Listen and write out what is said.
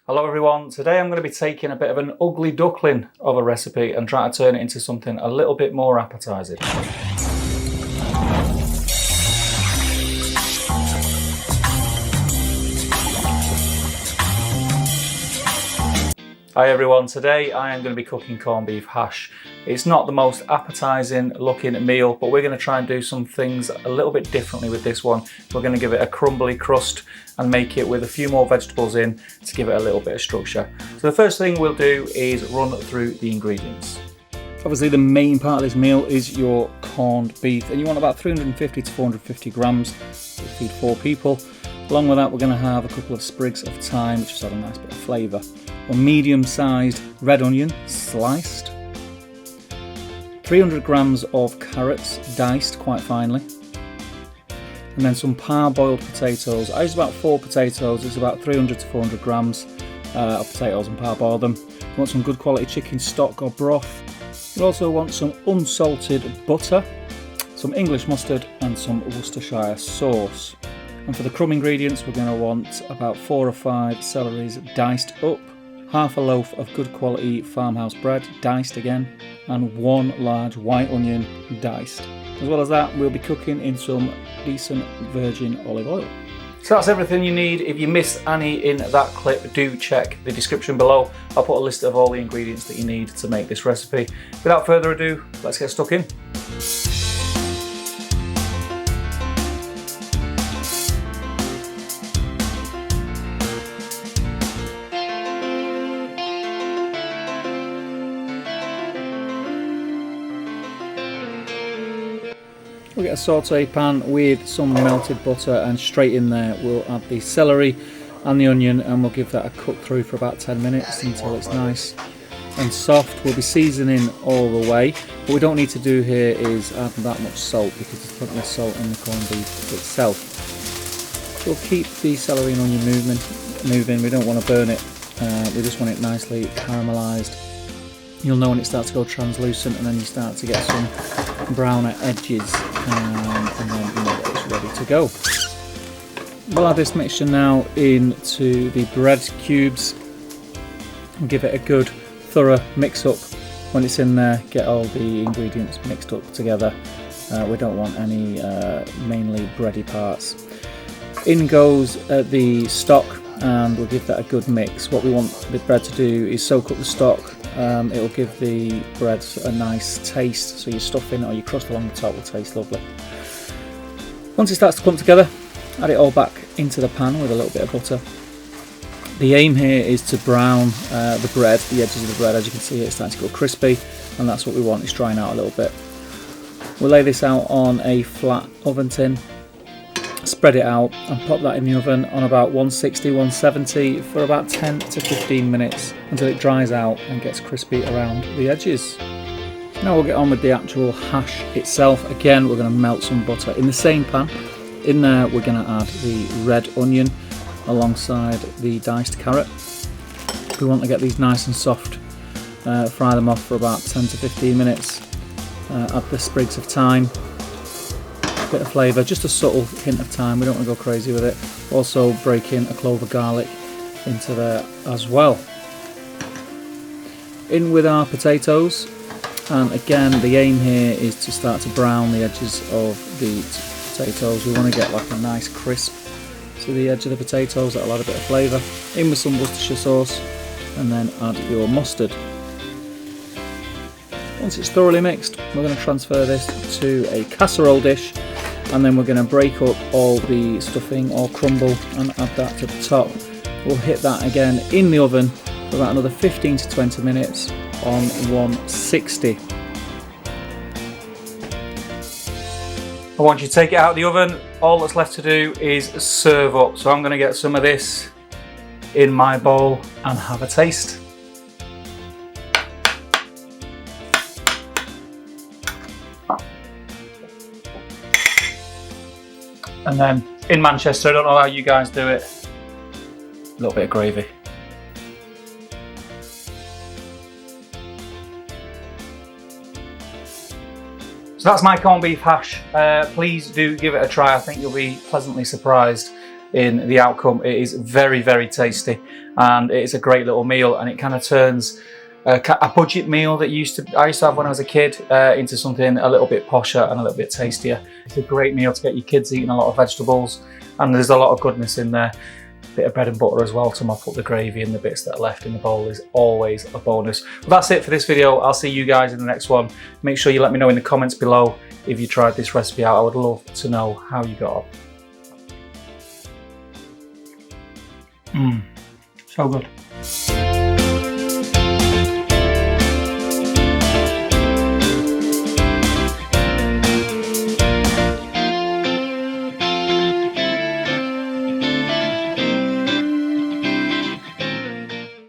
Hello everyone, today I'm going to be taking a bit of an ugly duckling of a recipe and trying to turn it into something a little bit more appetising. Hi everyone, today I am going to be cooking corned beef hash. It's not the most appetising looking meal, but we're going to try and do some things a little bit differently with this one. We're going to give it a crumbly crust and make it with a few more vegetables in to give it a little bit of structure. So the first thing we'll do is run through the ingredients. Obviously the main part of this meal is your corned beef, and you want about 350 to 450 grams to feed 4 people. Along with that we're going to have a couple of sprigs of thyme, which just add a nice bit of flavour. A medium-sized red onion sliced, 300 grams of carrots diced quite finely, and then some parboiled potatoes. I use about 4 potatoes. It's about 300 to 400 grams of potatoes, and parboil them. You want some good quality chicken stock or broth. You also want some unsalted butter, some English mustard and some Worcestershire sauce. And for the crumb ingredients we're going to want about 4 or 5 celeries diced up, half a loaf of good quality farmhouse bread, diced again, and 1 large white onion, diced. As well as that, we'll be cooking in some decent virgin olive oil. So that's everything you need. If you missed any in that clip, do check the description below. I'll put a list of all the ingredients that you need to make this recipe. Without further ado, let's get stuck in. We'll get a saute pan with some melted butter, and straight in there we'll add the celery and the onion, and we'll give that a cook through for about 10 minutes until it's nice and soft. We'll be seasoning all the way. What we don't need to do here is add that much salt, because there's plenty of salt in the corned beef itself. We'll keep the celery and onion moving. We don't want to burn it. We just want it nicely caramelised. You'll know when it starts to go translucent, and then you start to get some browner edges, and then you know that it's ready to go. We'll add this mixture now into the bread cubes and give it a good thorough mix up. When it's in there, get all the ingredients mixed up together. We don't want any mainly bready parts. In goes the stock, and we'll give that a good mix. What we want the bread to do is soak up the stock. It'll give the bread a nice taste, so your stuffing or your crust along the top will taste lovely. Once it starts to clump together, add it all back into the pan with a little bit of butter. The aim here is to brown the bread, the edges of the bread. As you can see, it's starting to go crispy, and that's what we want. It's drying out a little bit. We'll lay this out on a flat oven tin, spread it out, and pop that in the oven on about 160, 170 for about 10 to 15 minutes until it dries out and gets crispy around the edges. Now we'll get on with the actual hash itself. Again, we're going to melt some butter in the same pan. In there we're going to add the red onion alongside the diced carrot. We want to get these nice and soft, fry them off for about 10 to 15 minutes. Add the sprigs of thyme, bit of flavour, just a subtle hint of thyme. We don't want to go crazy with it. Also break in a clove of garlic into there as well. In with our potatoes, and again the aim here is to start to brown the edges of the potatoes. We want to get like a nice crisp to the edge of the potatoes. That'll add a bit of flavour. In with some Worcestershire sauce, and then add your mustard. Once it's thoroughly mixed, we're going to transfer this to a casserole dish, and then we're going to break up all the stuffing or crumble and add that to the top. We'll hit that again in the oven for about another 15 to 20 minutes on 160. And once you take it out of the oven, all that's left to do is serve up. So I'm going to get some of this in my bowl and have a taste. And then in Manchester, I don't know how you guys do it, a little bit of gravy. So that's my corned beef hash. Please do give it a try. I think you'll be pleasantly surprised. in the outcome. It is very, very tasty, and it is a great little meal, and it kind of turns a budget meal that I used to have when I was a kid into something a little bit posher and a little bit tastier. It's a great meal to get your kids eating a lot of vegetables, and there's a lot of goodness in there. Bit of bread and butter as well to mop up the gravy, and the bits that are left in the bowl is always a bonus. But that's it for this video. I'll see you guys in the next one. Make sure you let me know in the comments below if you tried this recipe out. I would love to know how you got on. So good.